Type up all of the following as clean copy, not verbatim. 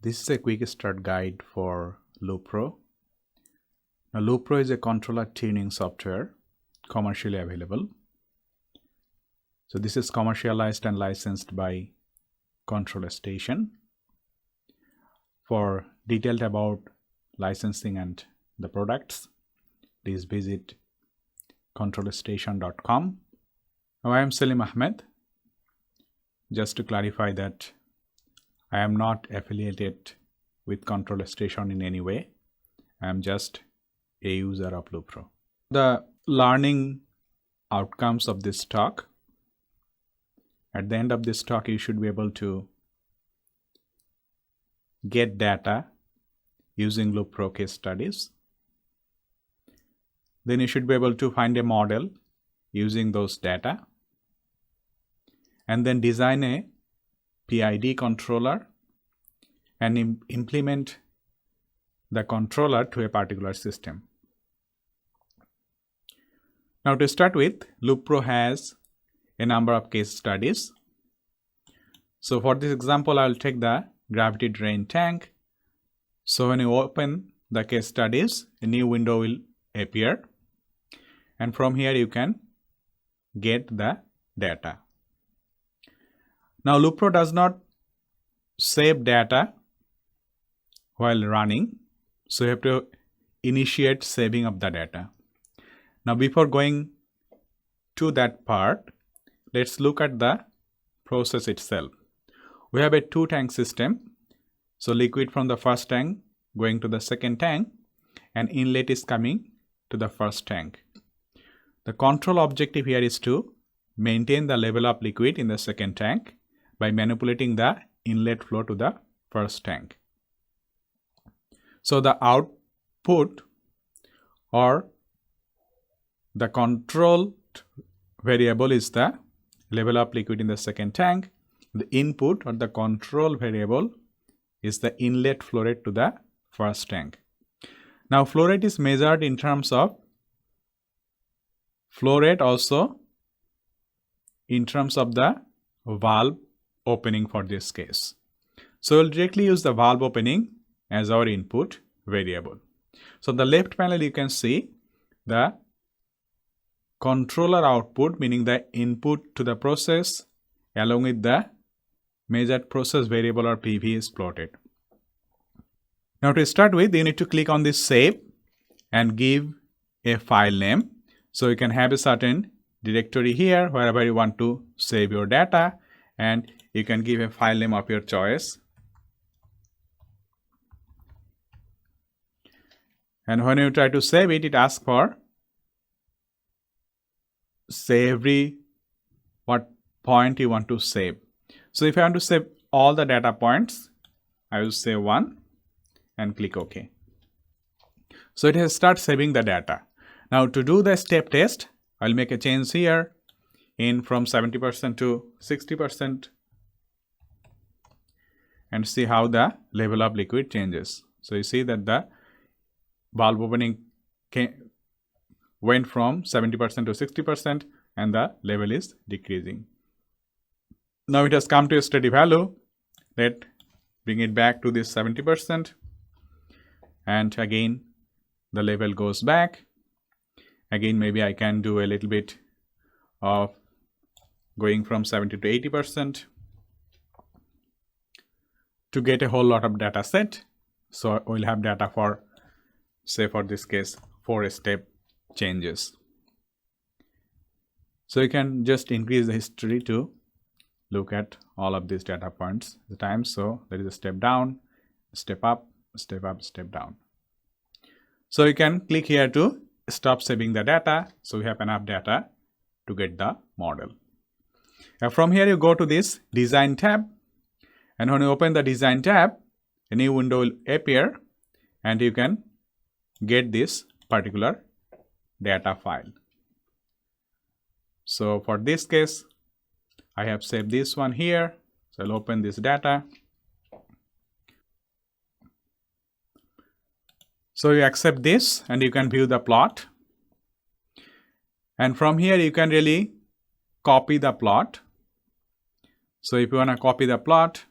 This is a quick start guide for Lupro. Now, Lupro is a controller tuning software commercially available. So this is commercialized and licensed by Control Station. For details about licensing and the products, please visit controlstation.com. Now, I am Salim Ahmed. Just to clarify that I am not affiliated with Control Station in any way. I am just a user of Lupro. The learning outcomes of this talk. At the end of this talk, you should be able to get data using Lupro case studies. Then you should be able to find a model using those data. And then design a PID controller and implement the controller to a particular system. Now, to start with, Lupro has a number of case studies. So for this example, I will take the gravity drain tank. So when you open the case studies, a new window will appear. And from here, you can get the data. Now, Lupro does not save data while running. So you have to initiate saving of the data. Now, before going to that part, let's look at the process itself. We have a 2-tank system. So liquid from the first tank going to the second tank, and inlet is coming to the first tank. The control objective here is to maintain the level of liquid in the second tank by manipulating the inlet flow to the first tank. So the output or the control variable is the level of liquid in the second tank. The input or the control variable is the inlet flow rate to the first tank. Now, flow rate is measured in terms of flow rate, also in terms of the valve opening for this case. So we'll directly use the valve opening as our input variable. So the left panel, you can see the controller output, meaning the input to the process, along with the measured process variable or PV is plotted. Now, to start with, you need to click on this save and give a file name. So you can have a certain directory here wherever you want to save your data, and you can give a file name of your choice. And when you try to save it, it asks for say what point you want to save. So if I want to save all the data points, I will say 1 and click OK. So it has started saving the data. Now, to do the step test, I'll make a change here in from 70% to 60% and see how the level of liquid changes. So you see that the valve opening went from 70% to 60% and the level is decreasing. Now it has come to a steady value. Let's bring it back to this 70%, and again the level goes back. Again, maybe I can do a little bit of going from 70 to 80% to get a whole lot of data set. So we'll have data for, say for this case, 4 step changes. So you can just increase the history to look at all of these data points at the time. So there is a step down, step up, step up, step down. So you can click here to stop saving the data. So we have enough data to get the model. Now from here you go to this design tab, and when you open the design tab, a new window will appear and you can get this particular data file. So for this case, I have saved this one here. So I'll open this data. So you accept this and you can view the plot. And from here you can really copy the plot. So if you want to copy the plot,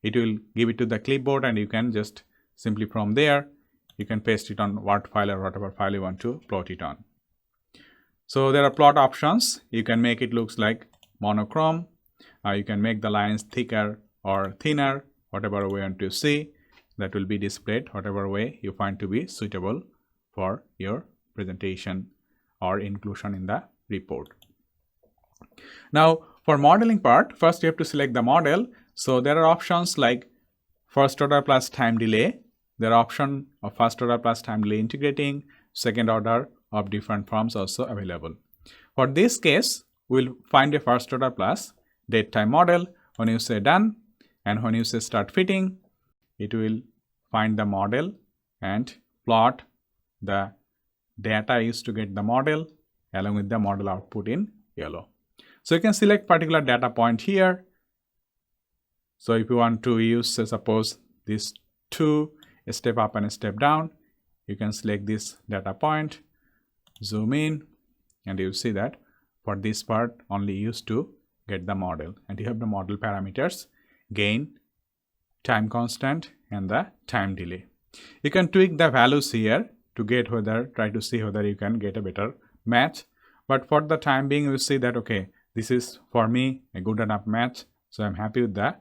it will give it to the clipboard, and you can just simply from there you can paste it on Word file or whatever file you want to plot it on. So there are plot options. You can make it looks like monochrome. You can make the lines thicker or thinner, whatever way you want to see. That will be displayed whatever way you find to be suitable for your presentation or inclusion in the report. Now for modeling part, first you have to select the model. So there are options like first order plus time delay. There are option of first order plus time delay integrating, second order of different forms also available. For this case, we'll find a first order plus date time model. When you say done and when you say start fitting, it will find the model and plot the data used to get the model along with the model output in yellow. So you can select particular data point here. So if you want to use, say, suppose this 2 step up and step down, you can select this data point, zoom in, and you see that for this part only used to get the model, and you have the model parameters, gain, time constant, and the time delay. You can tweak the values here to get try to see whether you can get a better match. But for the time being, you see that okay, this is for me a good enough match, so I'm happy with the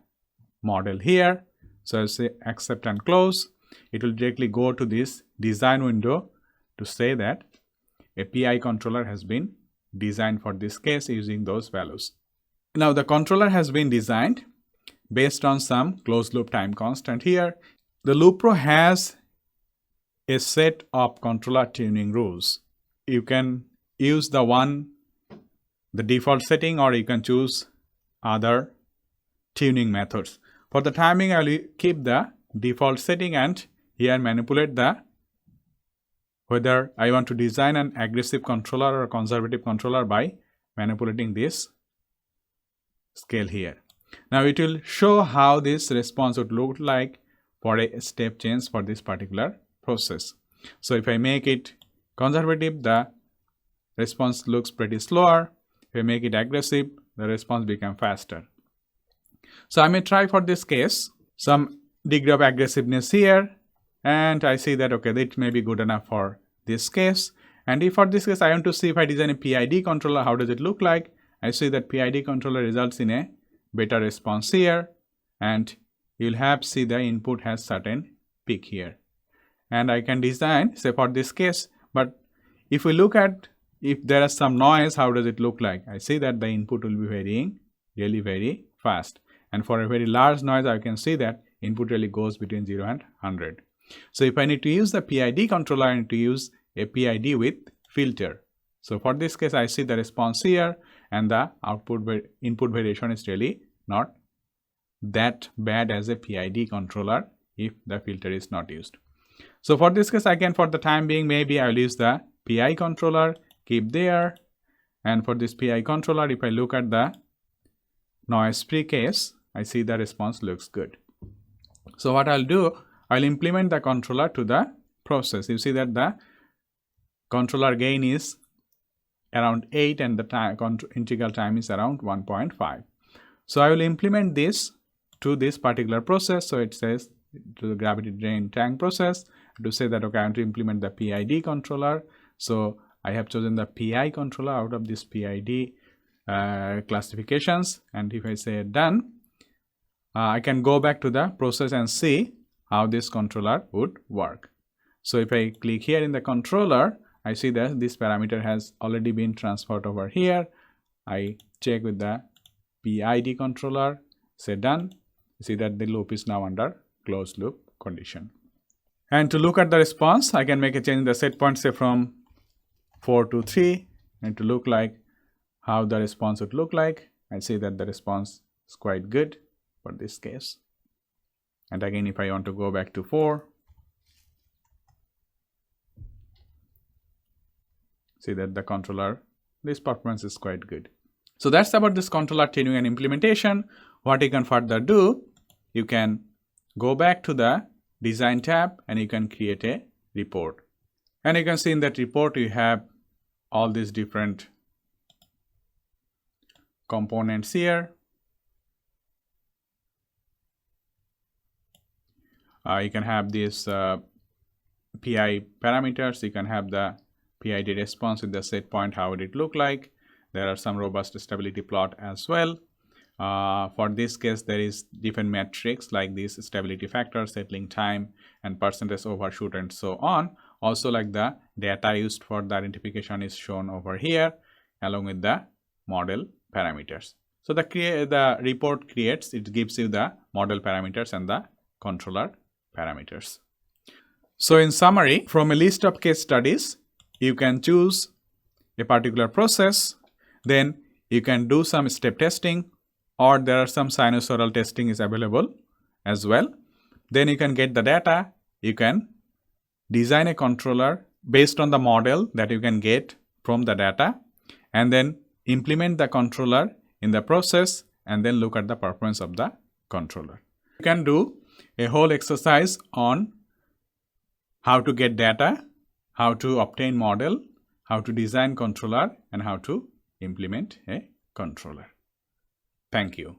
model here. So I say accept and close. It will directly go to this design window to say that a PI controller has been designed for this case using those values. Now the controller has been designed based on some closed loop time constant here. The LoopPro has a set of controller tuning rules. You can use the default setting, or you can choose other tuning methods. For the timing, I will keep the default setting and here manipulate whether I want to design an aggressive controller or conservative controller by manipulating this scale here. Now it will show how this response would look like for a step change for this particular process. So if I make it conservative, the response looks pretty slower. If I make it aggressive, the response becomes faster. So I may try for this case some degree of aggressiveness here, and I see that okay, that may be good enough for this case. And if for this case I want to see if I design a PID controller, how does it look like? I see that PID controller results in a better response here, and you'll have see the input has certain peak here. And I can design, say for this case, but if we look at if there is some noise, how does it look like? I see that the input will be varying really very fast. And for a very large noise, I can see that input really goes between 0 and 100. So if I need to use the PID controller, I need to use a PID with filter. So for this case, I see the response here, and the input variation is really not that bad as a PID controller if the filter is not used. So for this case, I can, for the time being, maybe I will use the PI controller, keep there. And for this PI controller, if I look at the noise-free case, I see the response looks good. So what I'll do, I'll implement the controller to the process. You see that the controller gain is around 8 and the integral time is around 1.5. So I will implement this to this particular process. So it says to the gravity drain tank process to say that okay, I want to implement the PID controller. So I have chosen the PI controller out of this PID classifications, and if I say done, I can go back to the process and see how this controller would work. So if I click here in the controller, I see that this parameter has already been transferred over here. I check with the PID controller, say done. You see that the loop is now under closed loop condition. And to look at the response, I can make a change in the set point, say from 4 to 3, and to look like how the response would look like. I see that the response is quite good for this case. And again, if I want to go back to 4, see that the controller, this performance is quite good. So that's about this controller tuning and implementation. What you can further do, you can go back to the design tab and you can create a report. And you can see in that report you have all these different components here. You can have these PI parameters. You can have the PID response with the set point, how would it look like. There are some robust stability plot as well. For this case, there is different metrics like this stability factor, settling time, and percentage overshoot, and so on. Also, like the data used for the identification is shown over here along with the model parameters. So the report creates, it gives you the model parameters and the controller parameters. So in summary, from a list of case studies, you can choose a particular process, then you can do some step testing, or there are some sinusoidal testing is available as well. Then you can get the data, you can design a controller based on the model that you can get from the data, and then implement the controller in the process, and then look at the performance of the controller. You can do a whole exercise on how to get data, how to obtain model, how to design controller, and how to implement a controller. Thank you.